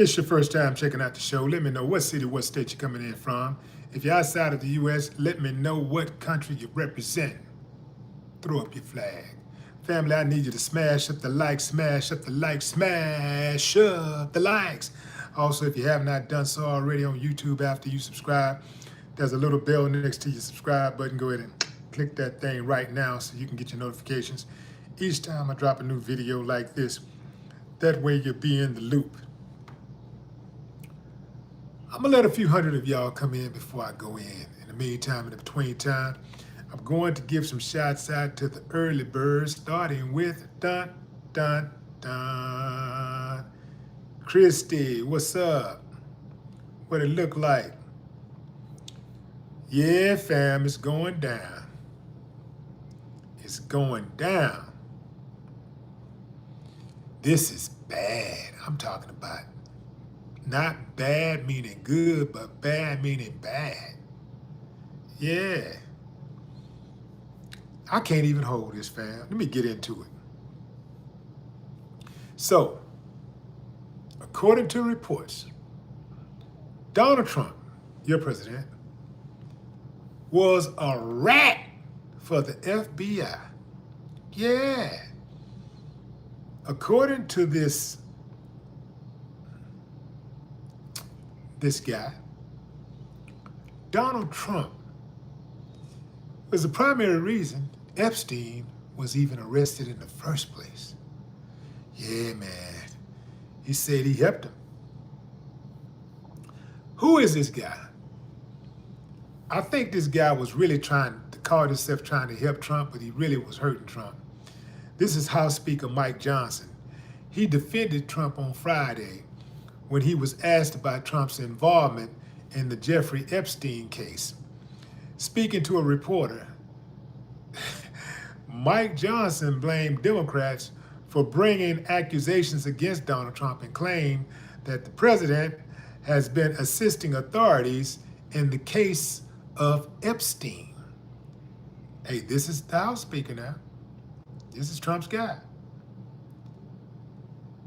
it's your first time checking out the show, let me know what city, what state you're coming in from. If you're outside of the U.S., let me know what country you represent. Throw up your flag. Family, I need you to smash up the like, smash up the like, smash up the likes. Also, if you have not done so already on YouTube after you subscribe, there's a little bell next to your subscribe button. Go ahead and click that thing right now so you can get your notifications each time I drop a new video like this. That way you'll be in the loop. I'm gonna let a few hundred of y'all come in before I go in. In the meantime, in the between time, I'm going to give some shots out to the early birds, starting with dun, dun, dun. Christy, what's up? What it look like? Yeah, fam, it's going down. It's going down. This is bad. I'm talking about not bad meaning good, but bad meaning bad. Yeah. I can't even hold this, fam. Let me get into it. So, according to reports, Donald Trump, your president, was a rat for the FBI. Yeah. According to this guy, Donald Trump was the primary reason Epstein was even arrested in the first place. Yeah, man. He said he helped him. Who is this guy? I think this guy was really trying to call himself trying to help Trump, but he really was hurting Trump. This is House Speaker Mike Johnson. He defended Trump on Friday when he was asked about Trump's involvement in the Jeffrey Epstein case. Speaking to a reporter, Mike Johnson blamed Democrats for bringing accusations against Donald Trump and claimed that the president has been assisting authorities in the case of Epstein. Hey, this is the House Speaker now. This is Trump's guy.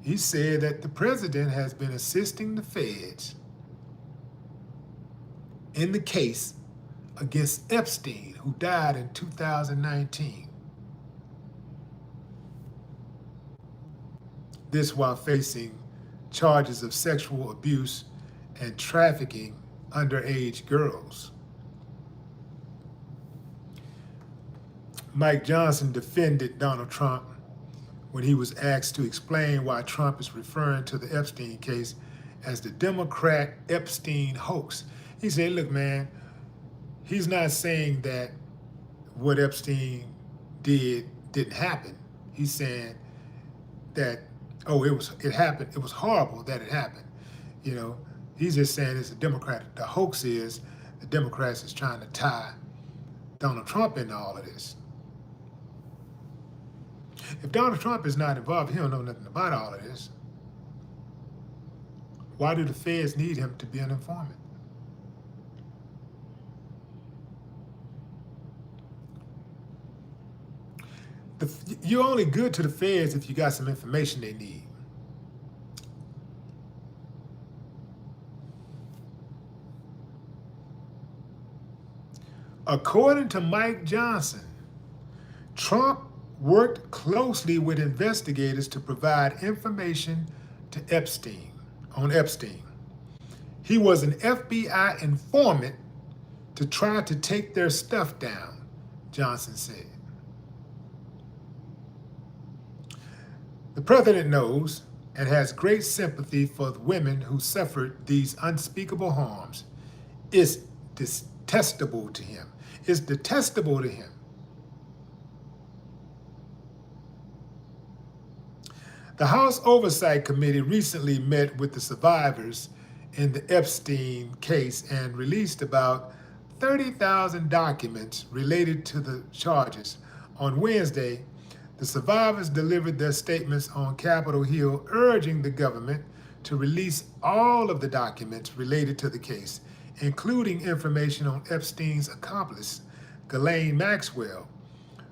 He said that the president has been assisting the FEDS in the case against Epstein, who died in 2019. This while facing charges of sexual abuse and trafficking underage girls. Mike Johnson defended Donald Trump when he was asked to explain why Trump is referring to the Epstein case as the Democrat Epstein hoax. He said, look, man, he's not saying that what Epstein didn't happen. He's saying that, oh, it happened. It was horrible that it happened. You know, he's just saying it's a Democrat. The hoax is the Democrats is trying to tie Donald Trump into all of this. If Donald Trump is not involved, he don't know nothing about all of this. Why do the feds need him to be an informant? You're only good to the feds if you got some information they need. According to Mike Johnson, Trump worked closely with investigators to provide information to Epstein, on Epstein. He was an FBI informant to try to take their stuff down, Johnson said. The president knows and has great sympathy for the women who suffered these unspeakable harms. It's detestable to him. It's detestable to him. The House Oversight Committee recently met with the survivors in the Epstein case and released about 30,000 documents related to the charges. On Wednesday, the survivors delivered their statements on Capitol Hill, urging the government to release all of the documents related to the case, including information on Epstein's accomplice, Ghislaine Maxwell,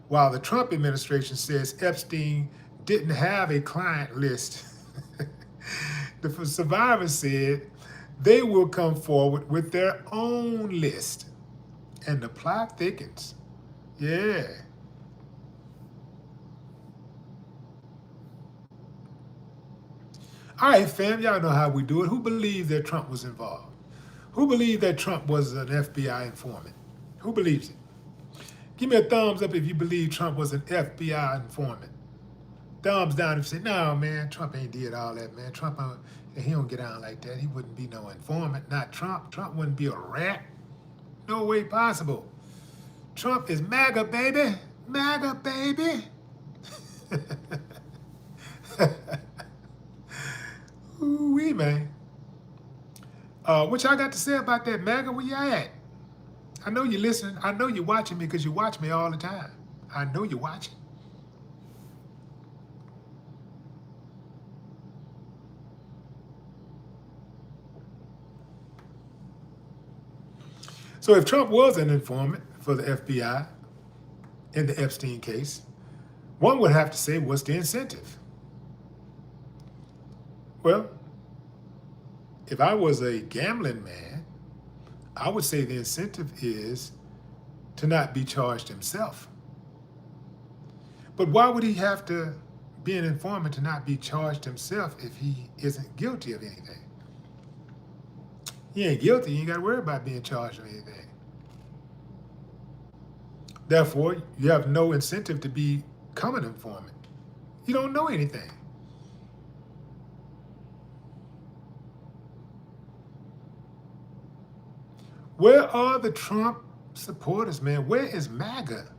while the Trump administration says Epstein didn't have a client list. The survivors said they will come forward with their own list. And the plot thickens. Yeah. All right, fam, y'all know how we do it. Who believes that Trump was involved? Who believes that Trump was an FBI informant? Who believes it? Give me a thumbs up if you believe Trump was an FBI informant. Thumbs down if you say, no, man, Trump ain't did all that, man. Trump, he don't get on like that. He wouldn't be no informant. Not Trump. Trump wouldn't be a rat. No way possible. Trump is MAGA, baby. MAGA, baby. Ooh-wee, man. What y'all got to say about that, MAGA? Where y'all at? I know you're listening. I know you're watching me because you watch me all the time. I know you're watching. So if Trump was an informant for the FBI in the Epstein case, one would have to say, what's the incentive? Well, if I was a gambling man, I would say the incentive is to not be charged himself. But why would he have to be an informant to not be charged himself if he isn't guilty of anything? He ain't guilty, you ain't got to worry about being charged of anything. Therefore, you have no incentive to become an informant. You don't know anything. Where are the Trump supporters, man? Where is MAGA?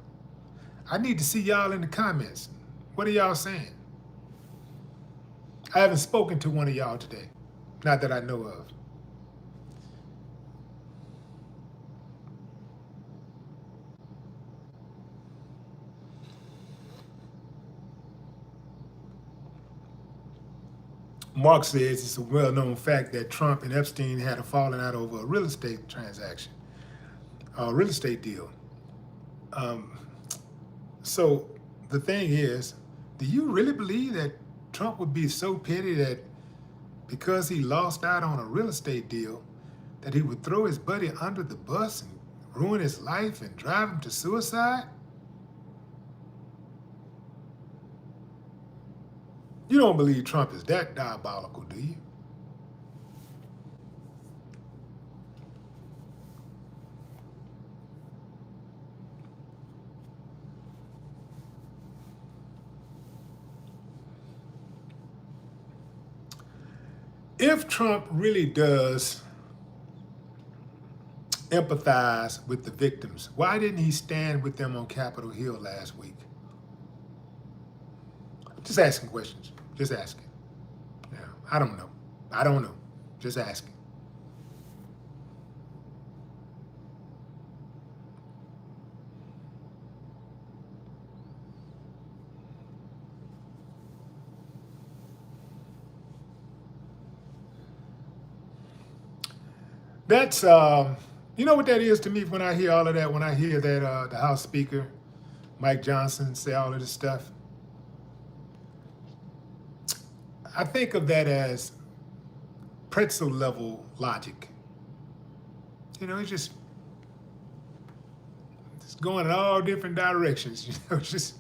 I need to see y'all in the comments. What are y'all saying? I haven't spoken to one of y'all today. Not that I know of. Mark says it's a well-known fact that Trump and Epstein had a falling out over a real estate transaction, a real estate deal. So the thing is, do you really believe that Trump would be so petty that because he lost out on a real estate deal, that he would throw his buddy under the bus and ruin his life and drive him to suicide? You don't believe Trump is that diabolical, do you? If Trump really does empathize with the victims, why didn't he stand with them on Capitol Hill last week? Just asking questions. Just asking. Yeah, I don't know. I don't know. Just asking. That's, you know what that is to me when I hear all of that, when I hear that the House Speaker, Mike Johnson, say all of this stuff? I think of that as pretzel level logic. You know, it's just going in all different directions. You know, just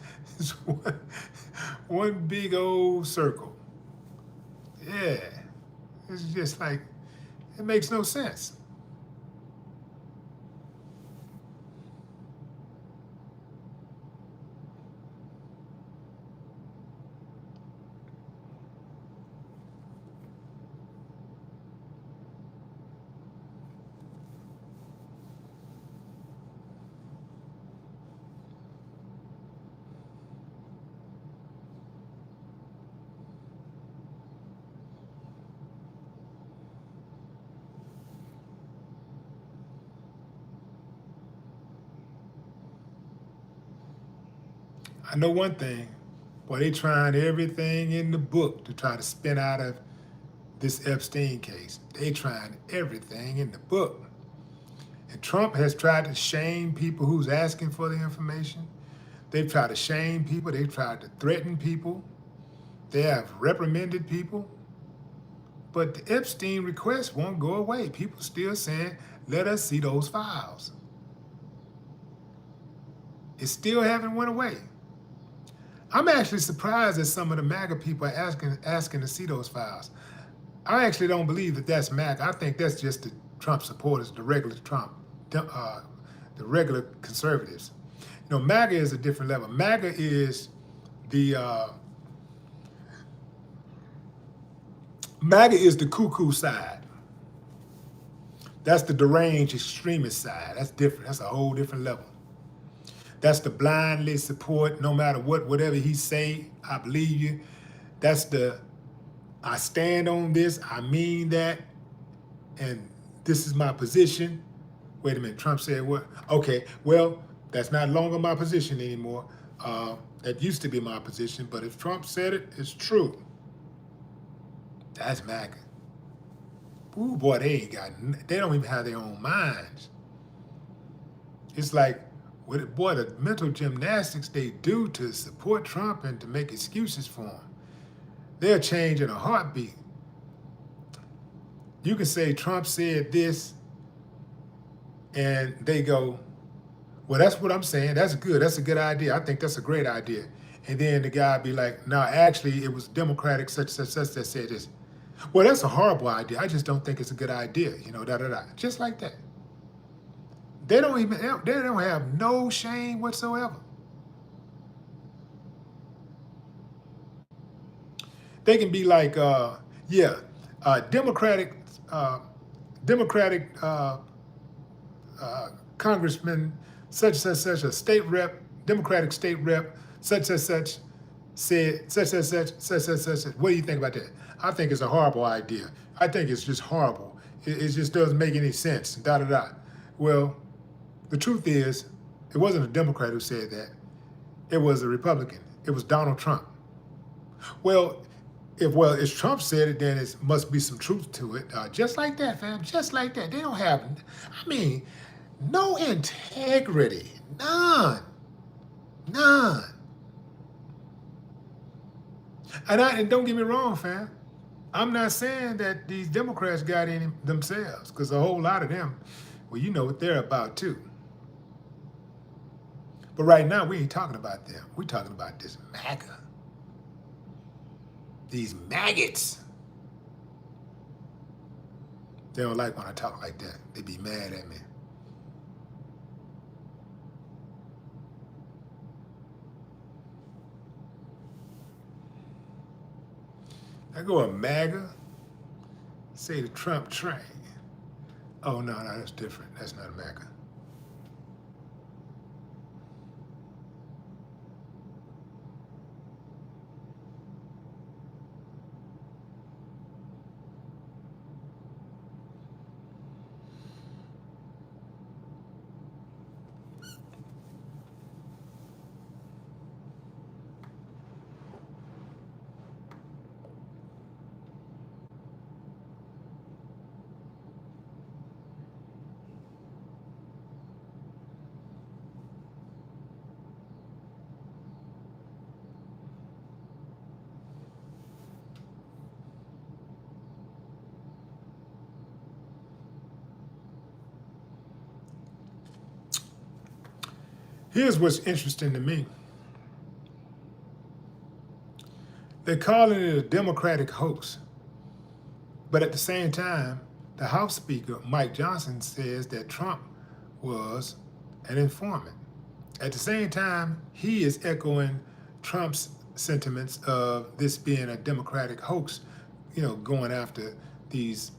one big old circle. Yeah, it's just like, it makes no sense. I know one thing, boy, they trying everything in the book to try to spin out of this Epstein case. They trying everything in the book. And Trump has tried to shame people who's asking for the information. They've tried to shame people. They've tried to threaten people. They have reprimanded people. But the Epstein request won't go away. People still saying, let us see those files. It still haven't went away. I'm actually surprised that some of the MAGA people are asking to see those files. I actually don't believe that that's MAGA. I think that's just the Trump supporters, the regular Trump, the regular conservatives. You know, MAGA is a different level. MAGA is the cuckoo side. That's the deranged extremist side. That's different. That's a whole different level. That's the blindly support, no matter whatever he say, I believe you. That's the, I stand on this, I mean that, and this is my position. Wait a minute, Trump said what? Okay, well, that's not longer my position anymore. That used to be my position, but if Trump said it, it's true. That's MAGA. Ooh, boy, they don't even have their own minds. It's like, boy, the mental gymnastics they do to support Trump and to make excuses for him. They'll change in a heartbeat. You can say Trump said this, and they go, well, that's what I'm saying. That's good. That's a good idea. I think that's a great idea. And then the guy be like, no, actually, it was Democratic such that said this. Well, that's a horrible idea. I just don't think it's a good idea. You know, Just like that. They don't have no shame whatsoever. They can be like, Democratic Congressman, such a state rep, Democratic state rep, such said, such. What do you think about that? I think it's a horrible idea. I think it's just horrible. It just doesn't make any sense. Well, the truth is, it wasn't a Democrat who said that. It was a Republican. It was Donald Trump. Well, if Trump said it, then it must be some truth to it. Just like that, fam. Just like that. They don't have, no integrity. None. And don't get me wrong, fam. I'm not saying that these Democrats got any themselves, because a whole lot of them, well, you know what they're about too. But right now, we ain't talking about them. We're talking about this MAGA. These maggots. They don't like when I talk like that. They be mad at me. I go a MAGA, say the Trump train. Oh, no, that's different. That's not a MAGA. Here's what's interesting to me. They're calling it a Democratic hoax. But at the same time, the House Speaker, Mike Johnson, says that Trump was an informant. At the same time, he is echoing Trump's sentiments of this being a Democratic hoax, going after these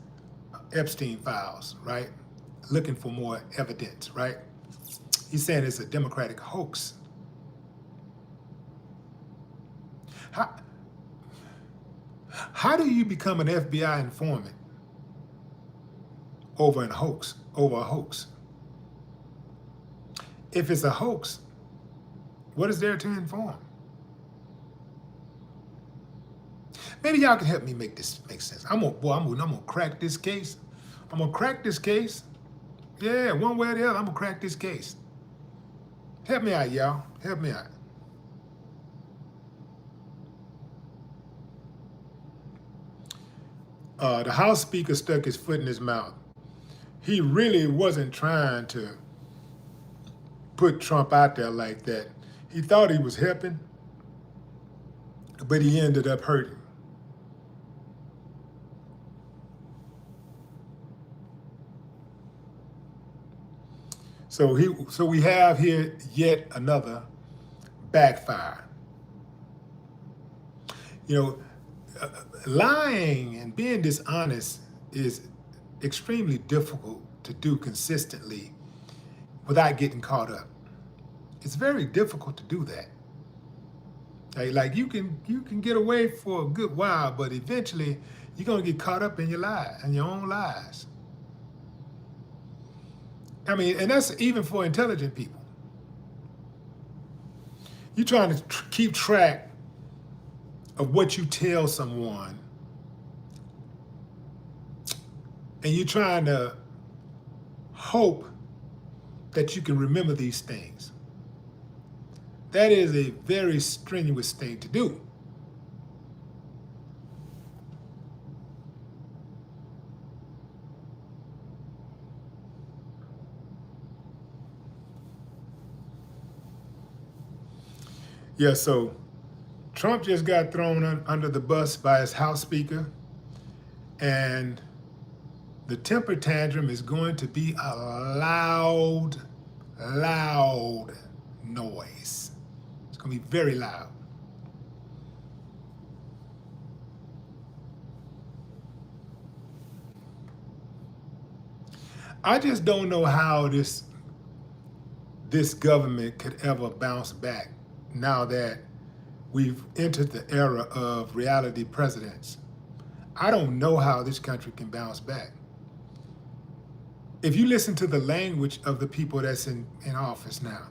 Epstein files, right? Looking for more evidence, right? He's saying it's a Democratic hoax. How do you become an FBI informant over a hoax? If it's a hoax, what is there to inform? Maybe y'all can help me make this make sense. I'm gonna crack this case. I'm gonna crack this case. Yeah, one way or the other, I'm gonna crack this case. Help me out, y'all. Help me out. The House Speaker stuck his foot in his mouth. He really wasn't trying to put Trump out there like that. He thought he was helping, but he ended up hurting. So we have here yet another backfire. You know, lying and being dishonest is extremely difficult to do consistently without getting caught up. It's very difficult to do that. Like you can get away for a good while, but eventually you're gonna get caught up in your lies and your own lies. I mean, and that's even for intelligent people. You're trying to keep track of what you tell someone, and you're trying to hope that you can remember these things. That is a very strenuous thing to do. Yeah, so Trump just got thrown under the bus by his House Speaker, and the temper tantrum is going to be a loud noise. It's going to be very loud. I just don't know how this government could ever bounce back now that we've entered the era of reality presidents. I don't know how this country can bounce back. If you listen to the language of the people that's in office now,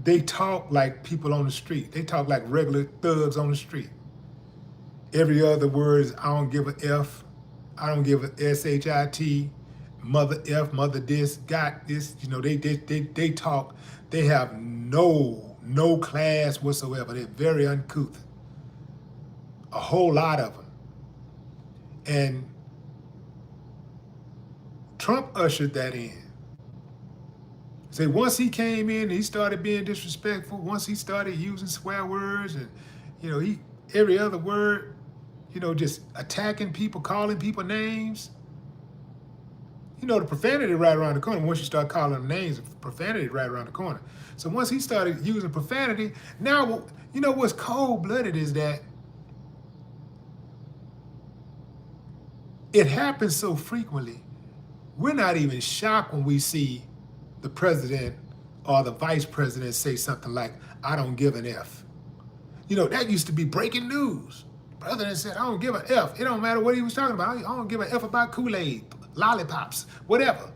they talk like people on the street. They talk like regular thugs on the street. Every other word is, I don't give a F, I don't give a SHIT, mother F, mother this, got this. You know, they talk, they have no class whatsoever. They're very uncouth. A whole lot of them. And Trump ushered that in. Say, once he came in, he started being disrespectful. Once he started using swear words and, you know, every other word, you know, just attacking people, calling people names. You know, the profanity right around the corner. Once you start calling them names, profanity right around the corner. So once he started using profanity, now, you know what's cold-blooded is that it happens so frequently, we're not even shocked when we see the president or the vice president say something like, I don't give an F. You know, that used to be breaking news. The president said, I don't give an F. It don't matter what he was talking about. I don't give an F about Kool-Aid, lollipops, whatever.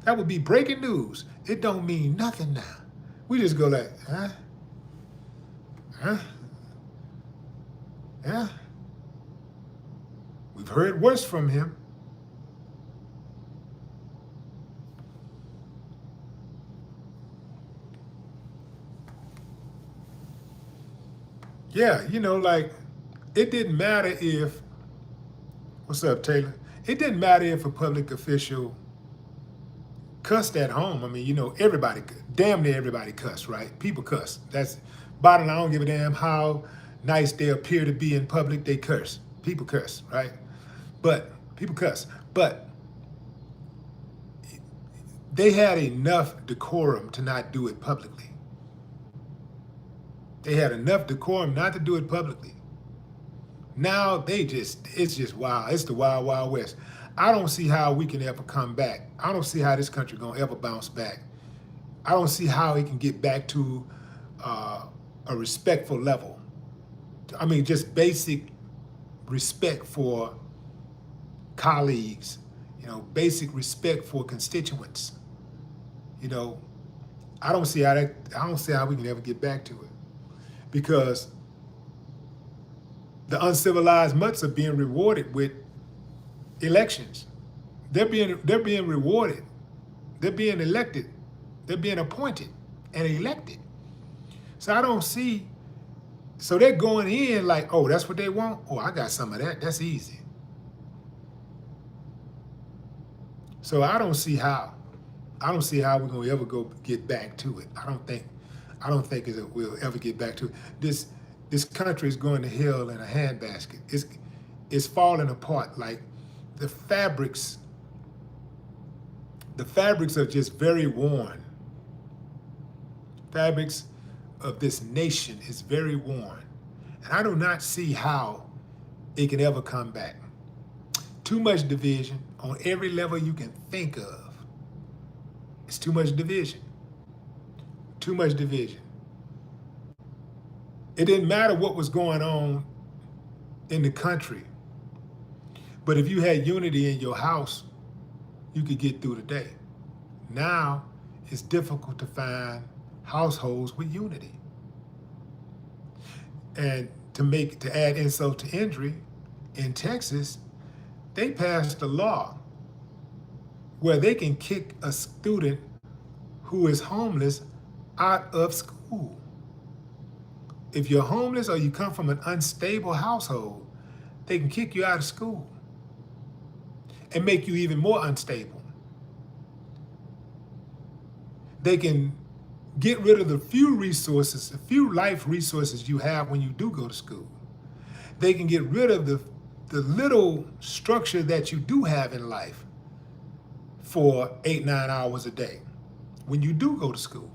That would be breaking news. It don't mean nothing now. We just go like, huh? Huh? Yeah. We've heard worse from him. Yeah, you know, like, it didn't matter if, what's up, Taylor? It didn't matter if a public official cussed at home. I mean, you know, everybody, damn near everybody cuss, right? People cuss. That's bottom line. I don't give a damn how nice they appear to be in public, they curse. People curse, right? But, people cuss. But they had enough decorum to not do it publicly. They had enough decorum not to do it publicly. Now it's just wild. It's the wild, wild west. I don't see how we can ever come back. I don't see how this country gonna ever bounce back. I don't see how it can get back to a respectful level. I mean, just basic respect for colleagues, you know, basic respect for constituents. You know, I don't see how we can ever get back to it. Because the uncivilized mutts are being rewarded with elections. They're being rewarded. They're being elected. They're being appointed and elected. So I don't see So they're going in like, oh, that's what they want? Oh, I got some of that. That's easy. So I don't see how we're gonna ever get back to it. I don't think we'll ever get back to it. This country is going to hell in a handbasket. It's falling apart. Like the fabrics are just very worn. Fabrics of this nation is very worn. And I do not see how it can ever come back. Too much division on every level you can think of. It's too much division. Too much division. It didn't matter what was going on in the country, but if you had unity in your house, you could get through the day. Now, it's difficult to find households with unity. And to add insult to injury, in Texas, they passed a law where they can kick a student who is homeless out of school. If you're homeless or you come from an unstable household, they can kick you out of school and make you even more unstable. They can get rid of the few life resources you have when you do go to school. They can get rid of the little structure that you do have in life for 8-9 hours a day when you do go to school.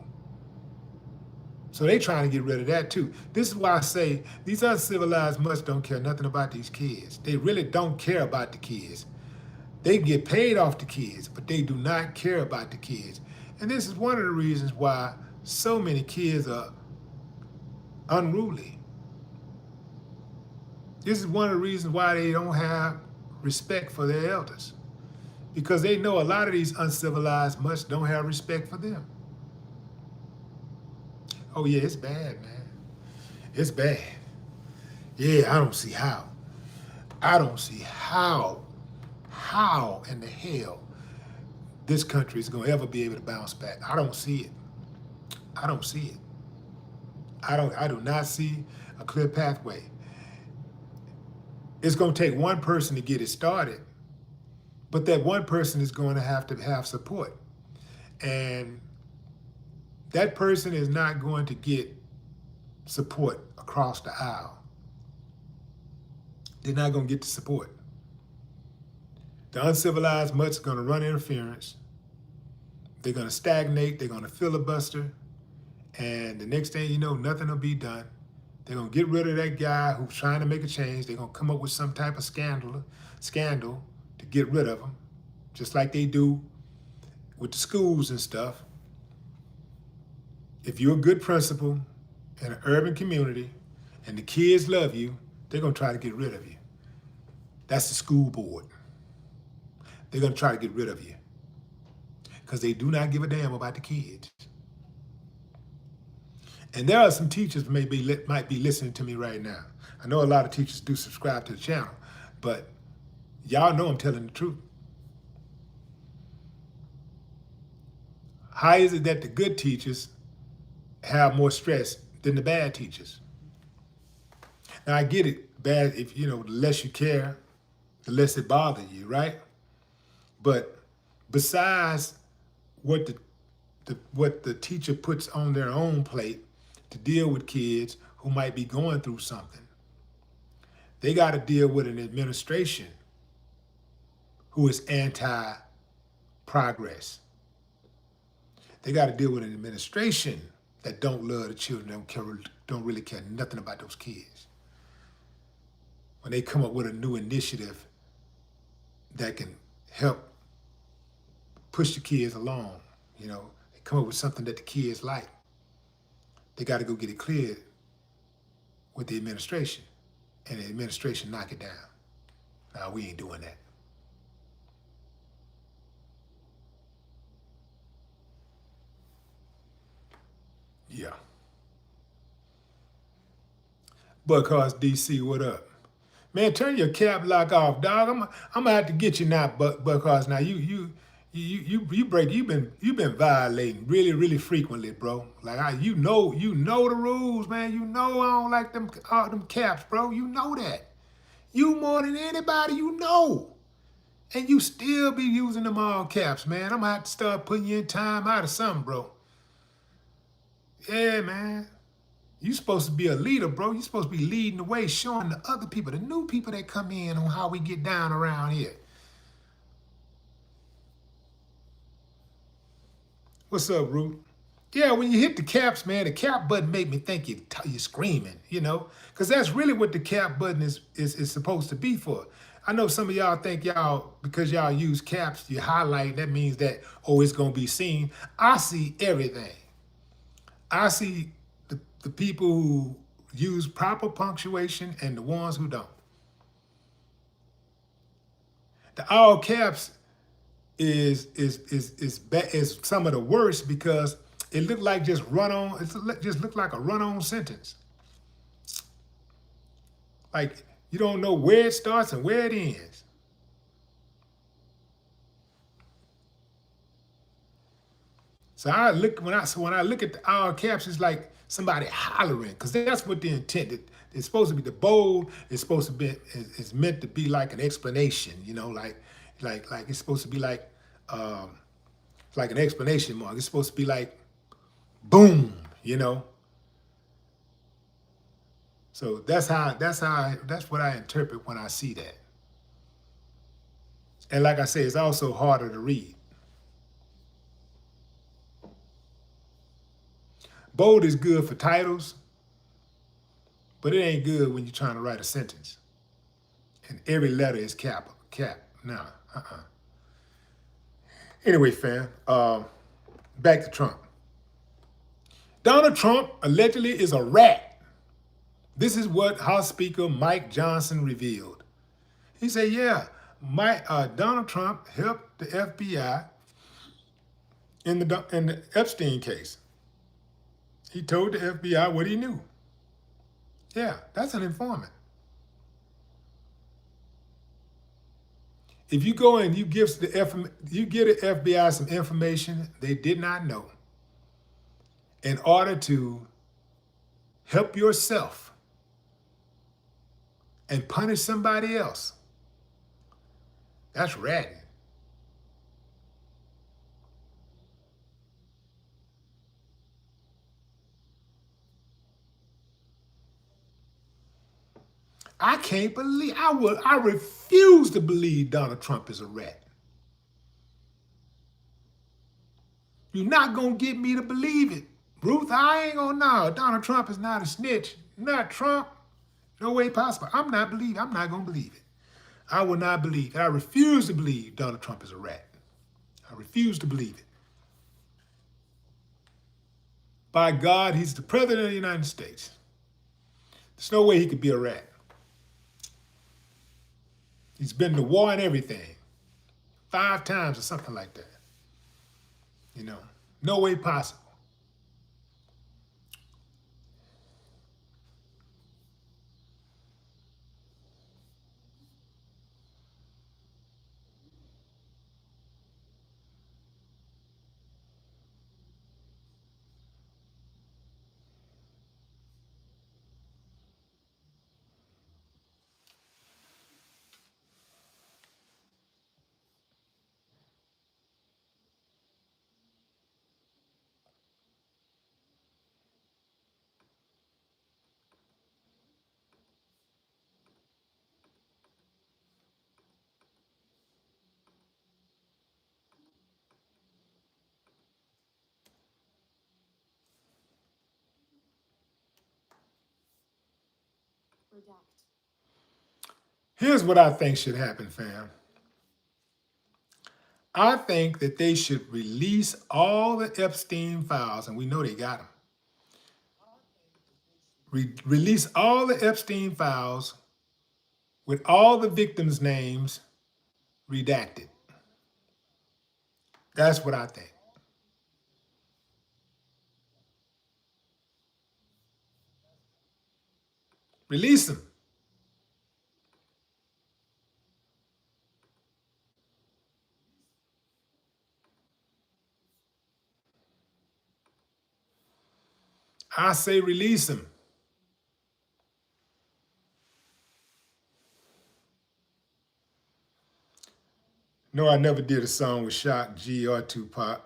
So they trying to get rid of that too. This is why I say these uncivilized mutts don't care nothing about these kids. They really don't care about the kids. They get paid off the kids, but they do not care about the kids. And this is one of the reasons why so many kids are unruly. This is one of the reasons why they don't have respect for their elders. Because they know a lot of these uncivilized mutts don't have respect for them. Oh yeah, it's bad, man. It's bad. Yeah, I don't see how. I don't see how in the hell this country is gonna ever be able to bounce back. I don't see it. I don't see it. I do not see a clear pathway. It's gonna take one person to get it started, but that one person is going to have support. And that person is not going to get support across the aisle. They're not going to get the support. The uncivilized mutts are going to run interference. They're going to stagnate. They're going to filibuster. And the next thing you know, nothing will be done. They're going to get rid of that guy who's trying to make a change. They're going to come up with some type of scandal to get rid of him, just like they do with the schools and stuff. If you're a good principal in an urban community and the kids love you, they're going to try to get rid of you. That's the school board. They're going to try to get rid of you because they do not give a damn about the kids. And there are some teachers might be listening to me right now. I know a lot of teachers do subscribe to the channel, but y'all know I'm telling the truth. How is it that the good teachers have more stress than the bad teachers? Now I get it, bad, if the less you care, the less it bothers you, right? But besides what the teacher puts on their own plate to deal with kids who might be going through something, they got to deal with an administration who is anti-progress. They got to deal with an administration that don't love the children, don't really care nothing about those kids. When they come up with a new initiative that can help push the kids along, they come up with something that the kids like, they got to go get it cleared with the administration, and the administration knock it down. Now, we ain't doing that. Yeah. Because DC, what up? Man, turn your cap lock off, dog. I'm gonna have to get you now, because now you You've been violating really frequently, bro. Like you know the rules, man. You know I don't like them caps, bro. You know that. You more than anybody, you know. And you still be using them all caps, man. I'm gonna have to start putting you in time out of something, bro. Yeah, man. You supposed to be a leader, bro. You supposed to be leading the way, showing the other people, the new people that come in on how we get down around here. What's up, Root? Yeah, when you hit the caps, man, the cap button make me think you're screaming, because that's really what the cap button is supposed to be for. I know some of y'all think because y'all use caps, you highlight, that means that, oh, it's going to be seen. I see everything. I see the people who use proper punctuation and the ones who don't. The all caps is some of the worst because it looked like just looked like a run-on sentence. Like you don't know where it starts and where it ends. So when I look at the all caps, it's like somebody hollering because that's what the intent. It's supposed to be the bold. It's supposed to be. It's meant to be like an explanation. Like it's supposed to be um, like an explanation mark. It's supposed to be like boom. So that's what I interpret when I see that. And like I say, it's also harder to read. Bold is good for titles, but it ain't good when you're trying to write a sentence. And every letter is cap. Nah, Anyway, fam, back to Trump. Donald Trump allegedly is a rat. This is what House Speaker Mike Johnson revealed. He said, yeah, Donald Trump helped the FBI in the Epstein case. He told the FBI what he knew. Yeah, that's an informant. If you go and you give the FBI some information they did not know in order to help yourself and punish somebody else, that's ratting. I can't believe, I refuse to believe Donald Trump is a rat. You're not going to get me to believe it. Ruth, I ain't going to know. Donald Trump is not a snitch. Not Trump. No way possible. I'm not going to believe it. I will not believe it. I refuse to believe Donald Trump is a rat. I refuse to believe it. By God, he's the president of the United States. There's no way he could be a rat. He's been to war and everything. 5 times or something like that. No way possible. Here's what I think should happen, fam. I think that they should release all the Epstein files, and we know they got them. Release all the Epstein files with all the victims' names redacted. That's what I think. Release them. I say release him. No, I never did a song with Shock G or Tupac.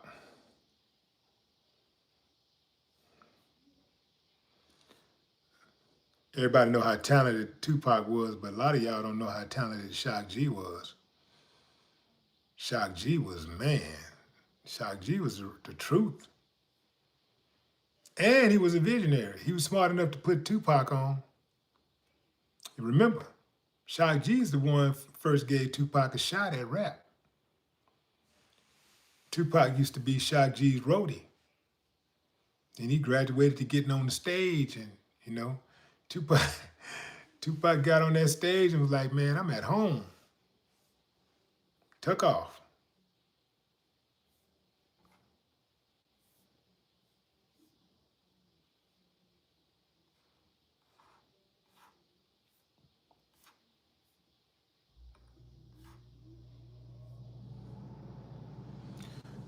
Everybody know how talented Tupac was, but a lot of y'all don't know how talented Shock G was. Shock G was, man, Shock G was the truth. And he was a visionary. He was smart enough to put Tupac on. And remember, Shock G is the one first gave Tupac a shot at rap. Tupac used to be Shock G's roadie. Then he graduated to getting on the stage, and you know, Tupac got on that stage and was like, man, I'm at home. Took off.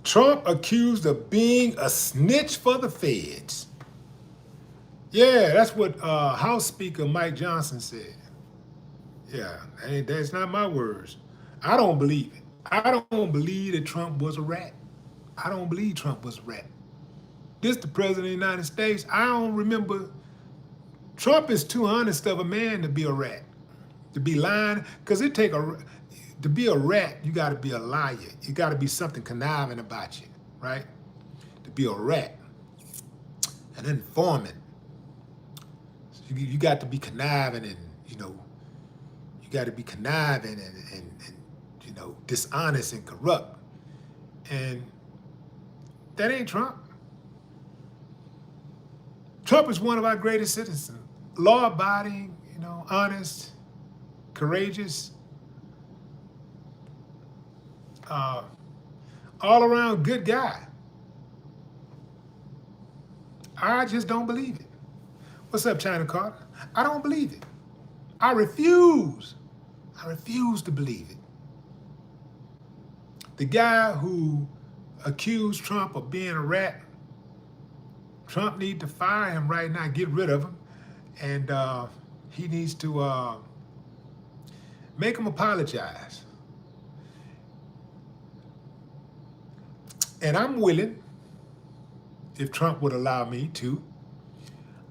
Trump accused of being a snitch for the feds. Yeah, that's what House Speaker Mike Johnson said. Yeah, that's not my words. I don't believe it. I don't believe that Trump was a rat. I don't believe Trump was a rat. This the president of the United States. I don't remember. Trump is too honest of a man to be a rat, to be lying, because to be a rat, you got to be a liar. You got to be something conniving about you, right? To be a rat, an informant. So you got to be conniving, and you got to be conniving and dishonest and corrupt, and that ain't Trump. Trump is one of our greatest citizens, law-abiding, honest, courageous. All around good guy. I just don't believe it. What's up, China Carter? I don't believe it. I refuse to believe it. The guy who accused Trump of being a rat, Trump needs to fire him right now, get rid of him, and he needs to make him apologize. And I'm willing, if Trump would allow me to,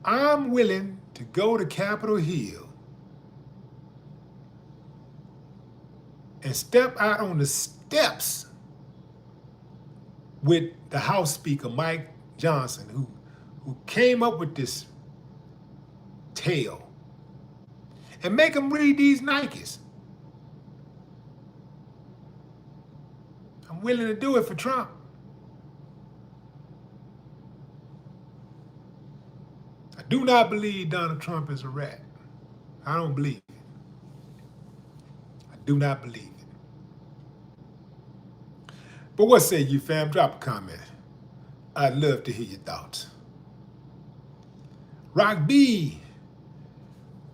I'm willing to go to Capitol Hill and step out on the steps with the House Speaker, Mike Johnson, who came up with this tale, and make him read these Nikes. I'm willing to do it for Trump. I do not believe Donald Trump is a rat. I don't believe it. I do not believe it. But what say you, fam? Drop a comment. I'd love to hear your thoughts. Rock B,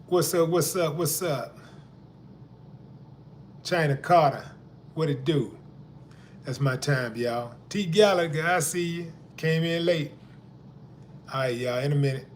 what's up, what's up, what's up? China Carter, what it do? That's my time, y'all. T Gallagher, I see you. Came in late. All right, y'all, in a minute.